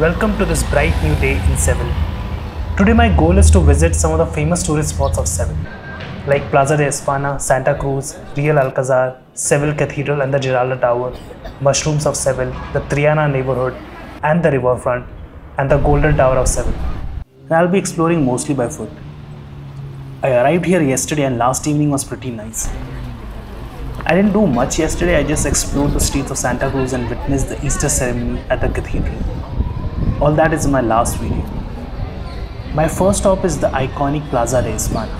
Welcome to this bright new day in Seville. Today my goal is to visit some of the famous tourist spots of Seville, like Plaza De Espana, Santa Cruz, Real Alcazar, Seville Cathedral and the Giralda Tower, Mushrooms of Seville, the Triana Neighborhood and the Riverfront, and the Golden Tower of Seville. And I'll be exploring mostly by foot. I arrived here yesterday and last evening was pretty nice. I didn't do much yesterday, I just explored the streets of Santa Cruz and witnessed the Easter ceremony at the cathedral. All that is in my last video. My first stop is the iconic Plaza De Espana,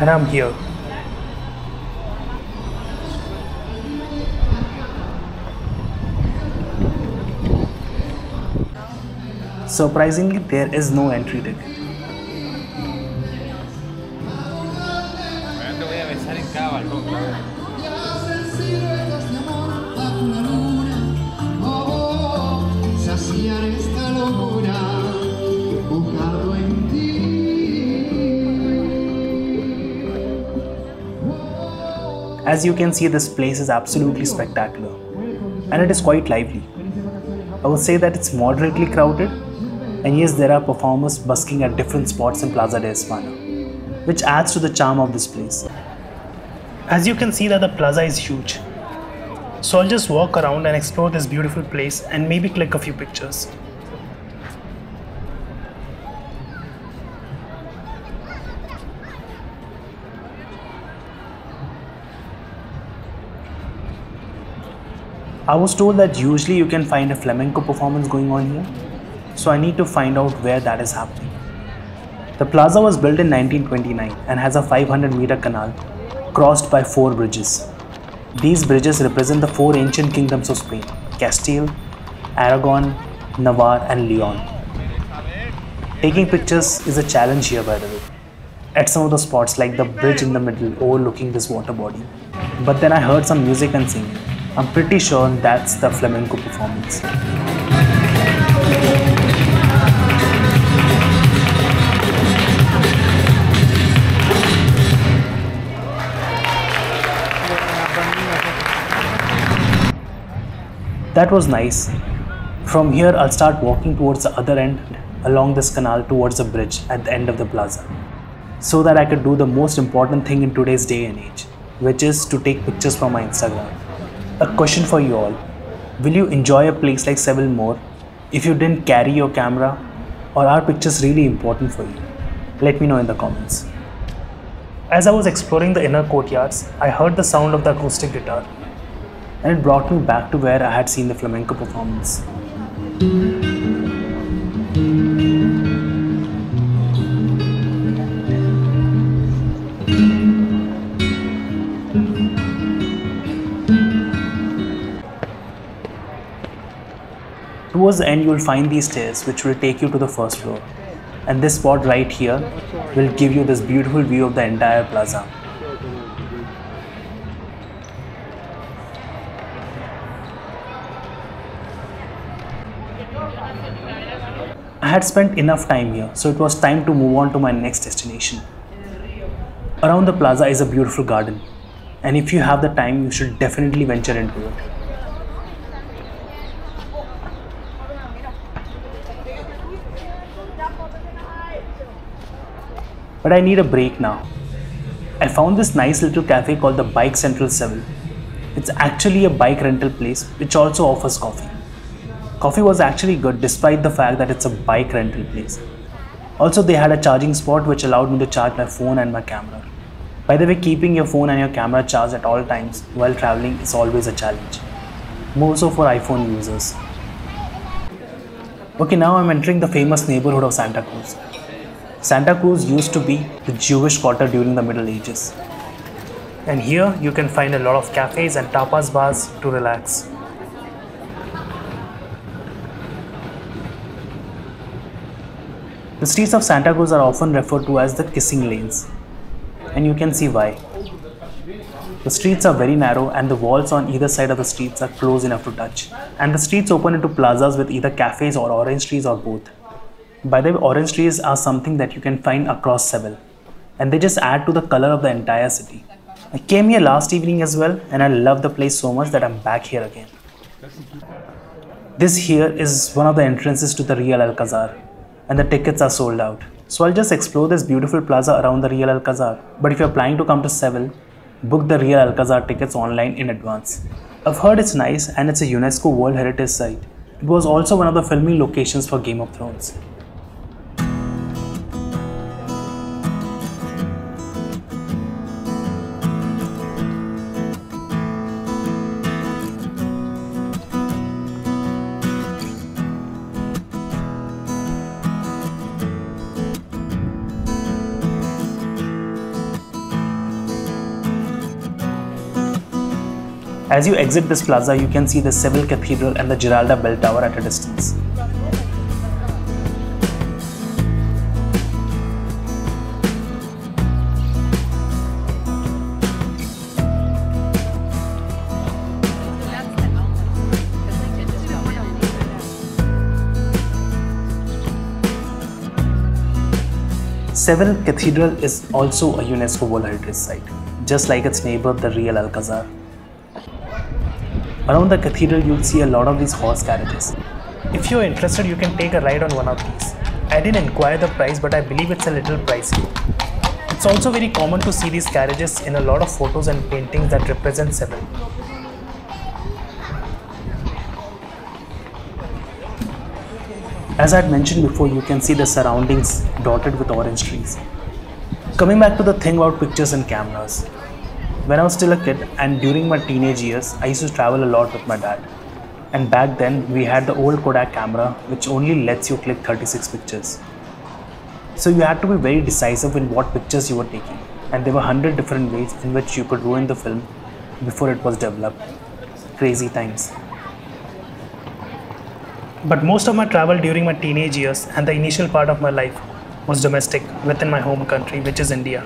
and I'm here. Surprisingly, there is no entry ticket. As you can see, this place is absolutely spectacular and it is quite lively. I would say that it's moderately crowded, and yes, there are performers busking at different spots in Plaza De Espana, which adds to the charm of this place. As you can see that the plaza is huge, so I'll just walk around and explore this beautiful place and maybe click a few pictures. I was told that usually you can find a flamenco performance going on here, so I need to find out where that is happening. The plaza was built in 1929 and has a 500-meter canal crossed by 4 bridges. These bridges represent the 4 ancient kingdoms of Spain: Castile, Aragon, Navarre and Leon. Taking pictures is a challenge here, by the way, at some of the spots like the bridge in the middle overlooking this water body. But then I heard some music and singing. I'm pretty sure that's the flamenco performance. That was nice. From here I'll start walking towards the other end along this canal towards the bridge at the end of the plaza, so that I could do the most important thing in today's day and age, which is to take pictures for my Instagram. A question for you all: will you enjoy a place like Seville more if you didn't carry your camera, or are pictures really important for you? Let me know in the comments. As I was exploring the inner courtyards, I heard the sound of the acoustic guitar, and it brought me back to where I had seen the flamenco performance. Towards the end, you will find these stairs which will take you to the first floor, and this spot right here will give you this beautiful view of the entire plaza. I had spent enough time here, so it was time to move on to my next destination. Around the plaza is a beautiful garden, and if you have the time, you should definitely venture into it. But I need a break now. I found this nice little cafe called the Bike Central Seville. It's actually a bike rental place which also offers coffee. Coffee was actually good despite the fact that it's a bike rental place. Also, they had a charging spot which allowed me to charge my phone and my camera. By the way, keeping your phone and your camera charged at all times while traveling is always a challenge, more so for iPhone users. Okay, now I'm entering the famous neighborhood of Santa Cruz. Santa Cruz used to be the Jewish quarter during the Middle Ages. And here you can find a lot of cafes and tapas bars to relax. The streets of Santa Cruz are often referred to as the kissing lanes, and you can see why. The streets are very narrow and the walls on either side of the streets are close enough to touch, and the streets open into plazas with either cafes or orange trees or both. By the way, orange trees are something that you can find across Seville, and they just add to the color of the entire city. I came here last evening as well, and I love the place so much that I'm back here again. This here is one of the entrances to the Real Alcazar, and the tickets are sold out. So I'll just explore this beautiful plaza around the Real Alcazar. But if you're planning to come to Seville, book the Real Alcazar tickets online in advance. I've heard it's nice and it's a UNESCO World Heritage Site. It was also one of the filming locations for Game of Thrones. As you exit this plaza, you can see the Seville Cathedral and the Giralda Belltower at a distance. Seville Cathedral is also a UNESCO World Heritage Site, just like its neighbor, the Real Alcazar. Around the cathedral, you'll see a lot of these horse carriages. If you're interested, you can take a ride on one of these. I didn't inquire the price, but I believe it's a little pricey. It's also very common to see these carriages in a lot of photos and paintings that represent Seville. As I had mentioned before, you can see the surroundings dotted with orange trees. Coming back to the thing about pictures and cameras. When I was still a kid and during my teenage years, I used to travel a lot with my dad. And back then, we had the old Kodak camera which only lets you click 36 pictures. So you had to be very decisive in what pictures you were taking. And there were 100 different ways in which you could ruin the film before it was developed. Crazy times. But most of my travel during my teenage years and the initial part of my life was domestic within my home country, which is India.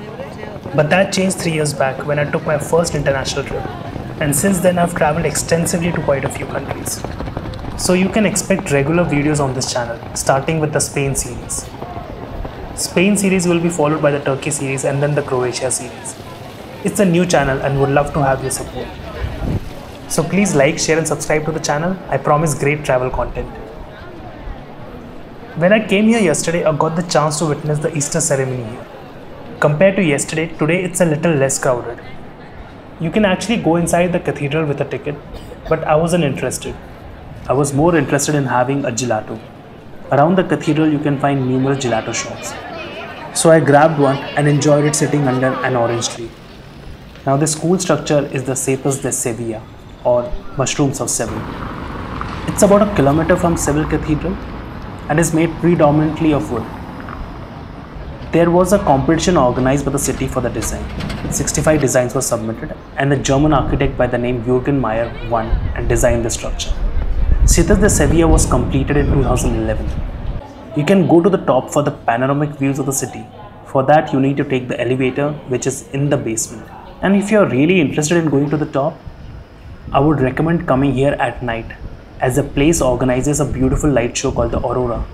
But that changed 3 years back when I took my first international trip, and since then I've traveled extensively to quite a few countries. So you can expect regular videos on this channel, starting with the Spain series. Spain series will be followed by the Turkey series and then the Croatia series. It's a new channel and would love to have your support. So please like, share and subscribe to the channel. I promise great travel content. When I came here yesterday, I got the chance to witness the Easter ceremony here. Compared to yesterday, today it's a little less crowded. You can actually go inside the cathedral with a ticket, but I wasn't interested. I was more interested in having a gelato. Around the cathedral you can find numerous gelato shops. So I grabbed one and enjoyed it sitting under an orange tree. Now this cool structure is the Setas De Seville or Mushrooms of Seville. It's about a kilometer from Seville Cathedral and is made predominantly of wood. There was a competition organized by the city for the design. 65 designs were submitted and the German architect by the name Jürgen Meyer won and designed the structure. Setas De Seville was completed in 2011. You can go to the top for the panoramic views of the city. For that you need to take the elevator which is in the basement. And if you are really interested in going to the top, I would recommend coming here at night as the place organizes a beautiful light show called the Aurora.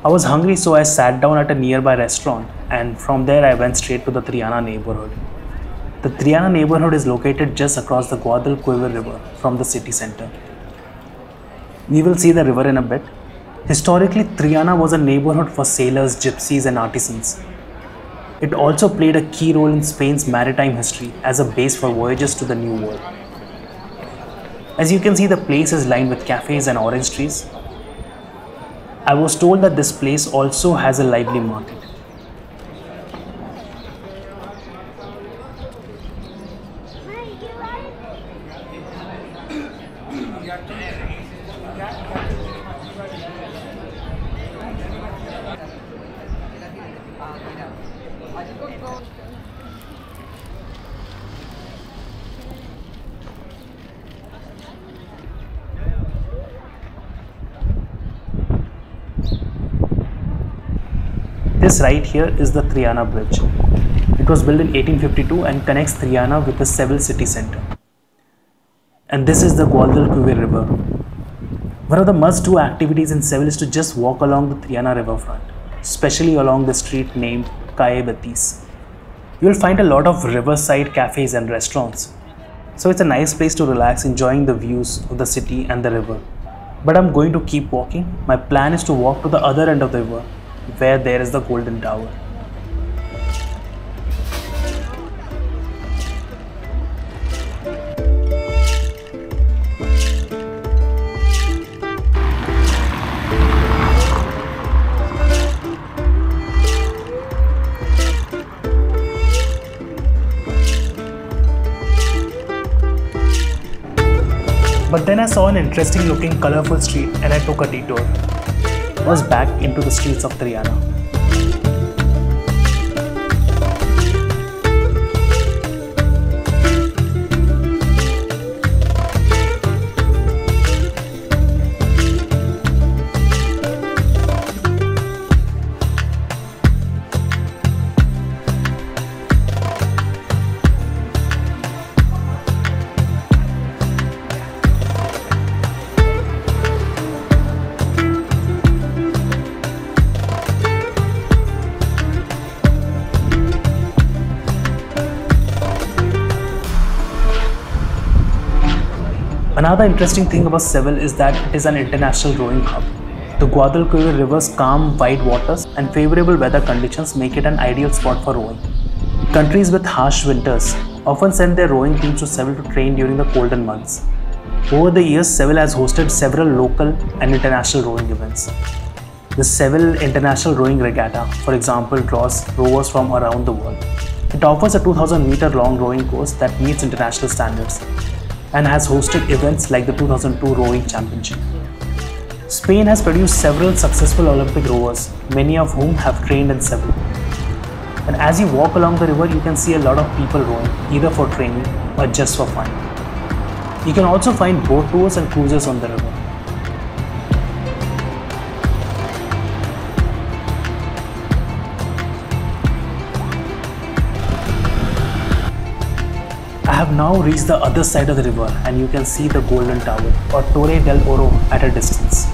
I was hungry, so I sat down at a nearby restaurant and from there I went straight to the Triana Neighborhood. The Triana Neighborhood is located just across the Guadalquivir River from the city center. We will see the river in a bit. Historically, Triana was a neighborhood for sailors, gypsies and artisans. It also played a key role in Spain's maritime history as a base for voyages to the New World. As you can see, the place is lined with cafes and orange trees. I was told that this place also has a lively market. This right here is the Triana Bridge. It was built in 1852 and connects Triana with the Seville city center. And this is the Guadalquivir River. One of the must-do activities in Seville is to just walk along the Triana Riverfront, especially along the street named Calle Betis. You will find a lot of riverside cafes and restaurants, so it's a nice place to relax enjoying the views of the city and the river. But I'm going to keep walking. My plan is to walk to the other end of the river, where there is the Golden Tower. But then I saw an interesting looking colorful street and I took a detour. I was back into the streets of Triana. Another interesting thing about Seville is that it is an international rowing hub. The Guadalquivir River's calm, wide waters and favorable weather conditions make it an ideal spot for rowing. Countries with harsh winters often send their rowing teams to Seville to train during the colder months. Over the years, Seville has hosted several local and international rowing events. The Seville International Rowing Regatta, for example, draws rowers from around the world. It offers a 2,000-meter long rowing course that meets international standards and has hosted events like the 2002 Rowing Championship. Spain has produced several successful Olympic rowers, many of whom have trained in Seville. And as you walk along the river, you can see a lot of people rowing, either for training or just for fun. You can also find boat tours and cruises on the river. I have now reached the other side of the river and you can see the Golden Tower or Torre Del Oro at a distance.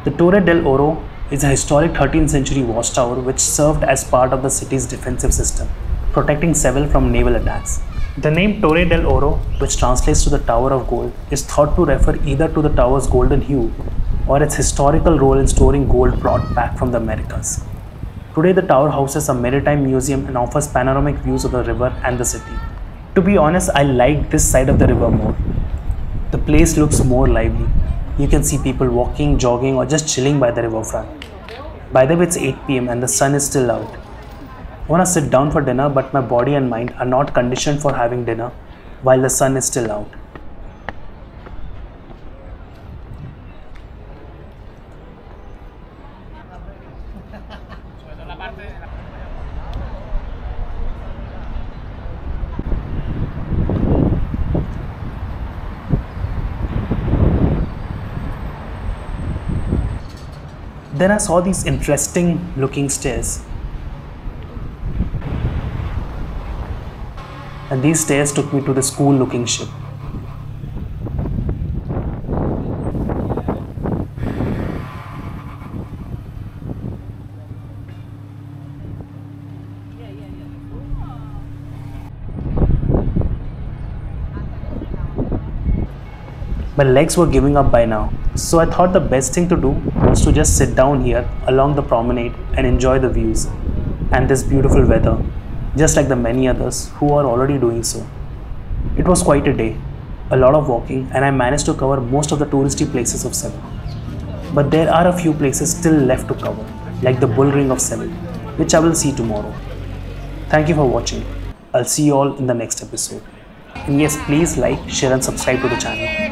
The Torre del Oro is a historic 13th century watchtower which served as part of the city's defensive system, protecting Seville from naval attacks. The name Torre del Oro, which translates to the Tower of Gold, is thought to refer either to the tower's golden hue or its historical role in storing gold brought back from the Americas. Today the tower houses a maritime museum and offers panoramic views of the river and the city. To be honest, I like this side of the river more. The place looks more lively. You can see people walking, jogging or just chilling by the riverfront. By the way, it's 8 PM and the sun is still out. I want to sit down for dinner, but my body and mind are not conditioned for having dinner while the sun is still out. Then I saw these interesting looking stairs. And these stairs took me to the school looking ship. My legs were giving up by now, so I thought the best thing to do was to just sit down here along the promenade and enjoy the views and this beautiful weather, just like the many others who are already doing so. It was quite a day, a lot of walking, and I managed to cover most of the touristy places of Seville. But there are a few places still left to cover, like the Bull Ring of Seville, which I will see tomorrow. Thank you for watching. I'll see you all in the next episode. And yes, please like, share and subscribe to the channel.